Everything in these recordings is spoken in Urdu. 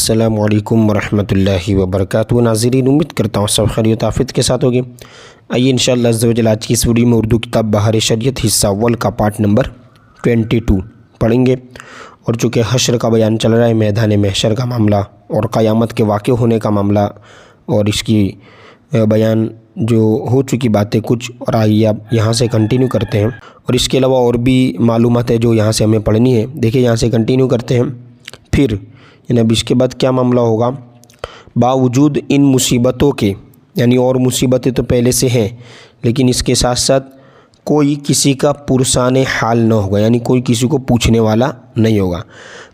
السلام علیکم ورحمۃ اللہ وبرکاتہ۔ ناظرین، امید کرتا ہوں سب خیریت آفیت کے ساتھ ہوگی۔ آئیے انشاءاللہ عز و جل آج کی اس ویڈیو میں اردو کتاب بہار شریعت حصہ اول کا پارٹ نمبر 22 پڑھیں گے۔ اور چونکہ حشر کا بیان چل رہا ہے، میدان محشر کا معاملہ اور قیامت کے واقع ہونے کا معاملہ، اور اس کی بیان جو ہو چکی باتیں کچھ، اور آئیے اب یہاں سے کنٹینیو کرتے ہیں۔ اور اس کے علاوہ اور بھی معلومات ہے جو یہاں سے ہمیں پڑھنی ہے۔ دیکھیں یہاں سے کنٹینیو کرتے ہیں، پھر یعنی اب اس کے بعد کیا معاملہ ہوگا۔ باوجود ان مصیبتوں کے، یعنی اور مصیبتیں تو پہلے سے ہیں، لیکن اس کے ساتھ ساتھ کوئی کسی کا پرسان حال نہ ہوگا، یعنی کوئی کسی کو پوچھنے والا نہیں ہوگا۔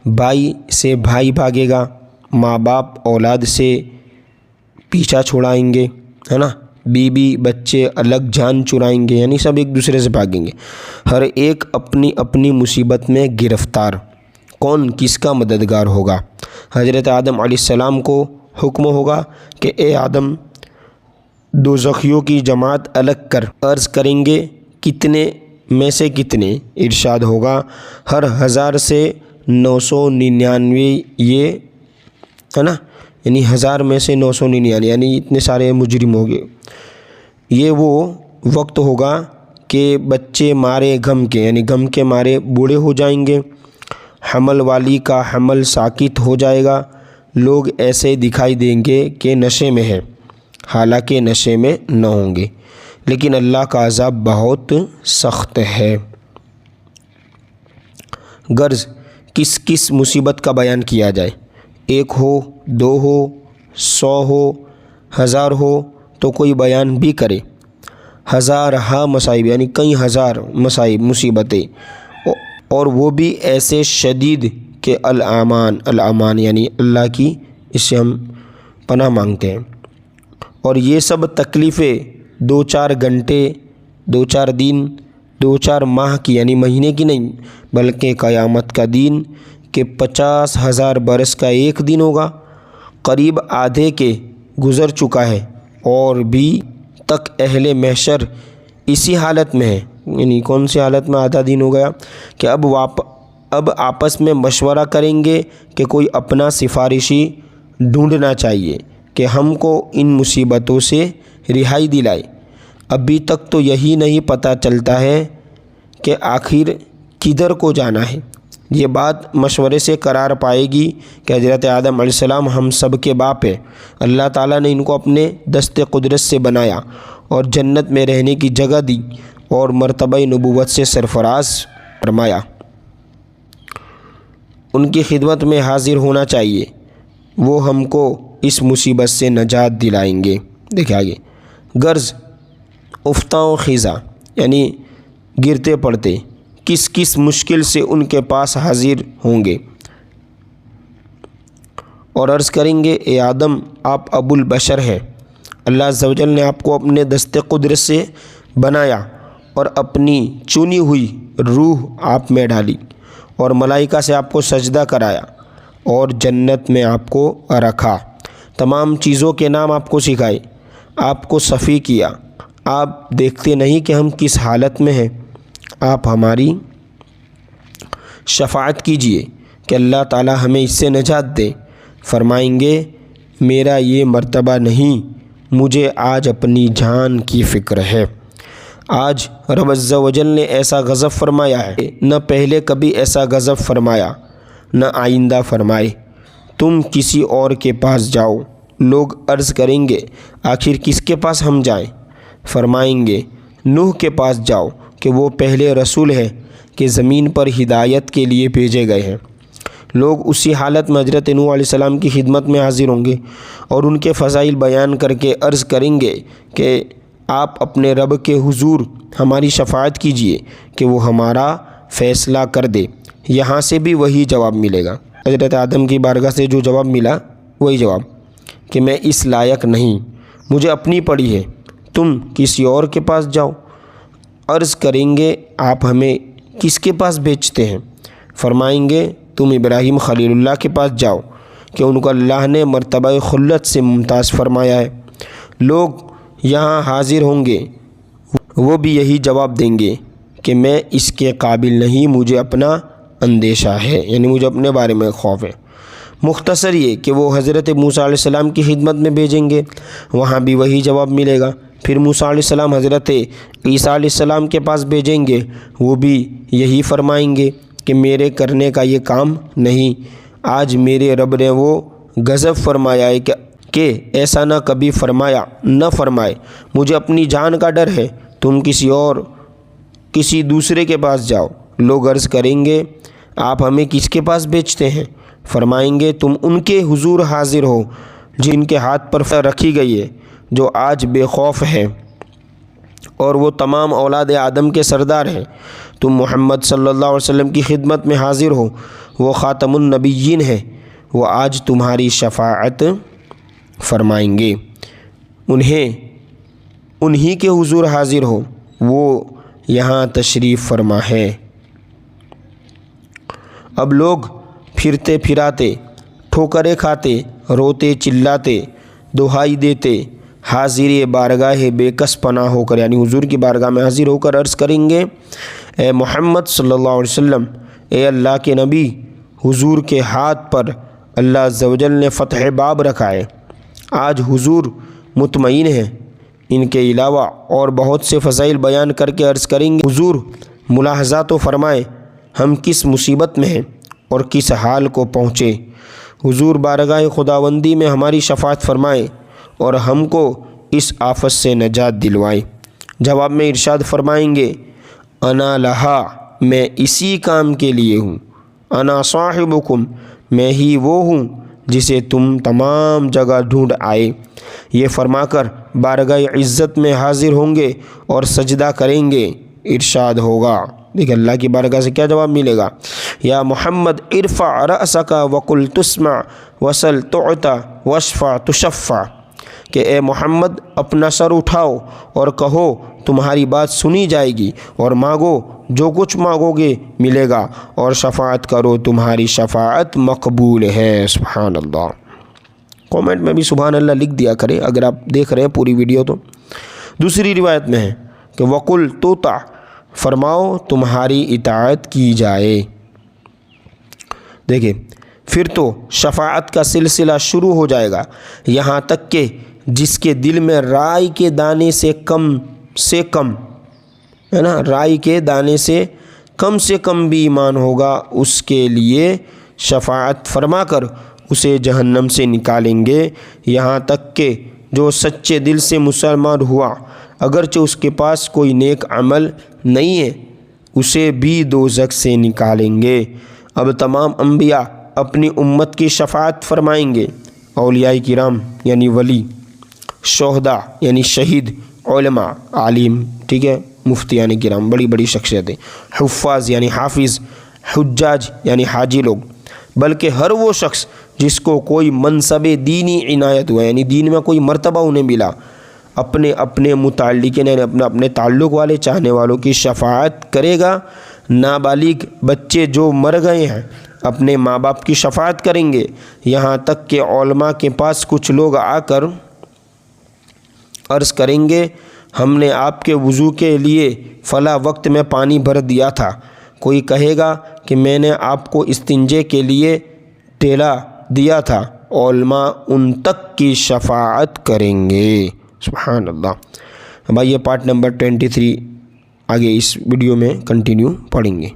بھائی سے بھائی بھاگے گا، ماں باپ اولاد سے پیچھا چھڑائیں گے، ہے نا، بیوی بچے الگ جان چرائیں گے، یعنی سب ایک دوسرے سے بھاگیں گے۔ ہر ایک اپنی اپنی مصیبت میں گرفتار، کون کس کا مددگار ہوگا۔ حضرت آدم علیہ السلام کو حکم ہوگا کہ اے آدم، دوزخیوں کی جماعت الگ کر۔ عرض کریں گے کتنے میں سے کتنے؟ ارشاد ہوگا ہر 1000 سے 999، یہ ہے نا، یعنی 1000 میں سے 999، یعنی اتنے سارے مجرم ہو گئے۔ یہ وہ وقت ہوگا کہ بچے مارے غم کے، یعنی غم کے مارے بوڑھے ہو جائیں گے۔ حمل والی کا حمل ساکت ہو جائے گا۔ لوگ ایسے دکھائی دیں گے کہ نشے میں ہے، حالانکہ نشے میں نہ ہوں گے، لیکن اللہ کا عذاب بہت سخت ہے۔ غرض کس کس مصیبت کا بیان کیا جائے، 1 ہو 2 ہو 100 ہو 1000 ہو تو کوئی بیان بھی کرے۔ 1000 مصائب، یعنی کئی ہزار مصائب مصیبتیں، اور وہ بھی ایسے شدید کہ الامان یعنی اللہ کی، اس سے ہم پناہ مانگتے ہیں۔ اور یہ سب تکلیفیں 2-4 گھنٹے 2-4 دن 2-4 ماہ کی، یعنی مہینے کی نہیں، بلکہ قیامت کا دن کہ 50,000 برس کا ایک دن ہوگا۔ قریب آدھے کے گزر چکا ہے، اور بھی تک اہل محشر اسی حالت میں ہے، یعنی کون سی حالت میں؟ آدھا دن ہو گیا کہ اب آپس میں مشورہ کریں گے کہ کوئی اپنا سفارشی ڈھونڈنا چاہیے کہ ہم کو ان مصیبتوں سے رہائی دلائے۔ ابھی تک تو یہی نہیں پتہ چلتا ہے کہ آخر کدھر کو جانا ہے۔ یہ بات مشورے سے قرار پائے گی کہ حضرت آدم علیہ السلام ہم سب کے باپ ہیں۔ اللہ تعالیٰ نے ان کو اپنے دست قدرت سے بنایا اور جنت میں رہنے کی جگہ دی اور مرتبہ نبوت سے سرفراز فرمایا۔ ان کی خدمت میں حاضر ہونا چاہیے، وہ ہم کو اس مصیبت سے نجات دلائیں گے۔ دیکھیں آگے، غرض افتاں و خیزاں، یعنی گرتے پڑتے، کس کس مشکل سے ان کے پاس حاضر ہوں گے، اور عرض کریں گے اے آدم، آپ ابو البشر ہیں۔ اللہ عز و جل نے آپ کو اپنے دست قدرت سے بنایا اور اپنی چنی ہوئی روح آپ میں ڈالی، اور ملائکہ سے آپ کو سجدہ کرایا، اور جنت میں آپ کو رکھا۔ تمام چیزوں کے نام آپ کو سکھائے، آپ کو صفی کیا۔ آپ دیکھتے نہیں کہ ہم کس حالت میں ہیں؟ آپ ہماری شفاعت کیجئے کہ اللہ تعالی ہمیں اس سے نجات دے۔ فرمائیں گے میرا یہ مرتبہ نہیں، مجھے آج اپنی جان کی فکر ہے۔ آج رب عز و جل نے ایسا غضب فرمایا ہے، نہ پہلے کبھی ایسا غضب فرمایا، نہ آئندہ فرمائے۔ تم کسی اور کے پاس جاؤ۔ لوگ عرض کریں گے آخر کس کے پاس ہم جائیں؟ فرمائیں گے نوح کے پاس جاؤ کہ وہ پہلے رسول ہے کہ زمین پر ہدایت کے لیے بھیجے گئے ہیں۔ لوگ اسی حالت میں حضرت نوح علیہ السلام کی خدمت میں حاضر ہوں گے اور ان کے فضائل بیان کر کے عرض کریں گے کہ آپ اپنے رب کے حضور ہماری شفاعت کیجئے کہ وہ ہمارا فیصلہ کر دے۔ یہاں سے بھی وہی جواب ملے گا، حضرت آدم کی بارگاہ سے جو جواب ملا وہی جواب کہ میں اس لائق نہیں، مجھے اپنی پڑی ہے، تم کسی اور کے پاس جاؤ۔ عرض کریں گے آپ ہمیں کس کے پاس بھیجتے ہیں؟ فرمائیں گے تم ابراہیم خلیل اللہ کے پاس جاؤ کہ ان کو اللہ نے مرتبہ خلت سے ممتاز فرمایا ہے۔ لوگ یہاں حاضر ہوں گے، وہ بھی یہی جواب دیں گے کہ میں اس کے قابل نہیں، مجھے اپنا اندیشہ ہے، یعنی مجھے اپنے بارے میں خوف ہے۔ مختصر یہ کہ وہ حضرت موسیٰ علیہ السلام کی خدمت میں بھیجیں گے، وہاں بھی وہی جواب ملے گا۔ پھر موسیٰ علیہ السلام حضرت عیسیٰ علیہ السلام کے پاس بھیجیں گے، وہ بھی یہی فرمائیں گے کہ میرے کرنے کا یہ کام نہیں، آج میرے رب نے وہ غضب فرمایا ہے کہ ایسا نہ کبھی فرمایا نہ فرمائے، مجھے اپنی جان کا ڈر ہے، تم کسی دوسرے کے پاس جاؤ۔ لوگ عرض کریں گے آپ ہمیں کس کے پاس بھیجتے ہیں؟ فرمائیں گے تم ان کے حضور حاضر ہو جن کے ہاتھ پر رکھی گئی ہے، جو آج بے خوف ہے، اور وہ تمام اولاد آدم کے سردار ہیں۔ تم محمد صلی اللہ علیہ وسلم کی خدمت میں حاضر ہو، وہ خاتم النبیین ہیں، وہ آج تمہاری شفاعت فرمائیں گے۔ انہی کے حضور حاضر ہو، وہ یہاں تشریف فرما ہے۔ اب لوگ پھرتے پھراتے، ٹھوکریں کھاتے، روتے چلاتے، دہائی دیتے، حاضر بارگاہ بے کس پناہ ہو کر، یعنی حضور کی بارگاہ میں حاضر ہو کر عرض کریں گے اے محمد صلی اللہ علیہ وسلم، اے اللہ کے نبی، حضور کے ہاتھ پر اللہ عز و جل نے فتح باب رکھا ہے، آج حضور مطمئن ہیں۔ ان کے علاوہ اور بہت سے فضائل بیان کر کے عرض کریں گے حضور ملاحظہ تو فرمائیں ہم کس مصیبت میں ہیں اور کس حال کو پہنچے، حضور بارگاہ خداوندی میں ہماری شفاعت فرمائیں اور ہم کو اس آفت سے نجات دلوائیں۔ جواب میں ارشاد فرمائیں گے انا لہا، میں اسی کام کے لیے ہوں، انا صاحبکم، میں ہی وہ ہوں جسے تم تمام جگہ ڈھونڈ آئے۔ یہ فرما کر بارگاہ عزت میں حاضر ہوں گے اور سجدہ کریں گے۔ ارشاد ہوگا، دیکھ اللہ کی بارگاہ سے کیا جواب ملے گا، یا محمد ارفع رأسک وقل تسمع وسل تعطى واشفع تشفع، کہ اے محمد اپنا سر اٹھاؤ اور کہو تمہاری بات سنی جائے گی، اور مانگو جو کچھ مانگو گے ملے گا، اور شفاعت کرو تمہاری شفاعت مقبول ہے۔ سبحان اللہ۔ کومنٹ میں بھی سبحان اللہ لکھ دیا کرے اگر آپ دیکھ رہے ہیں پوری ویڈیو تو۔ دوسری روایت میں ہے کہ وقل توطع، فرماؤ تمہاری اطاعت کی جائے۔ دیکھیں پھر تو شفاعت کا سلسلہ شروع ہو جائے گا، یہاں تک کہ جس کے دل میں رائی کے دانے سے کم ہے نا، رائی کے دانے سے کم بھی ایمان ہوگا، اس کے لیے شفاعت فرما کر اسے جہنم سے نکالیں گے، یہاں تک کہ جو سچے دل سے مسلمان ہوا اگرچہ اس کے پاس کوئی نیک عمل نہیں ہے، اسے بھی دوزخ سے نکالیں گے۔ اب تمام انبیاء اپنی امت کی شفاعت فرمائیں گے، اولیاء کرام یعنی ولی، شہداء یعنی شہید، علماء عالم، ٹھیک ہے، مفتیان کرام بڑی بڑی شخصیتیں، حفاظ یعنی حافظ، حجاج یعنی حاجی لوگ، بلکہ ہر وہ شخص جس کو کوئی منصب دینی عنایت ہوا، یعنی دین میں کوئی مرتبہ انہیں ملا، اپنے متعلقین یعنی اپنے تعلق والے چاہنے والوں کی شفاعت کرے گا۔ نابالغ بچے جو مر گئے ہیں اپنے ماں باپ کی شفاعت کریں گے، یہاں تک کہ علماء کے پاس کچھ لوگ آ کر عرض کریں گے ہم نے آپ کے وضو کے لیے فلاں وقت میں پانی بھر دیا تھا، کوئی کہے گا کہ میں نے آپ کو استنجے کے لیے ٹیلا دیا تھا، علماء ان تک کی شفاعت کریں گے۔ سبحان اللہ۔ بھائی یہ پارٹ نمبر 23 آگے اس ویڈیو میں کنٹینیو پڑھیں گے۔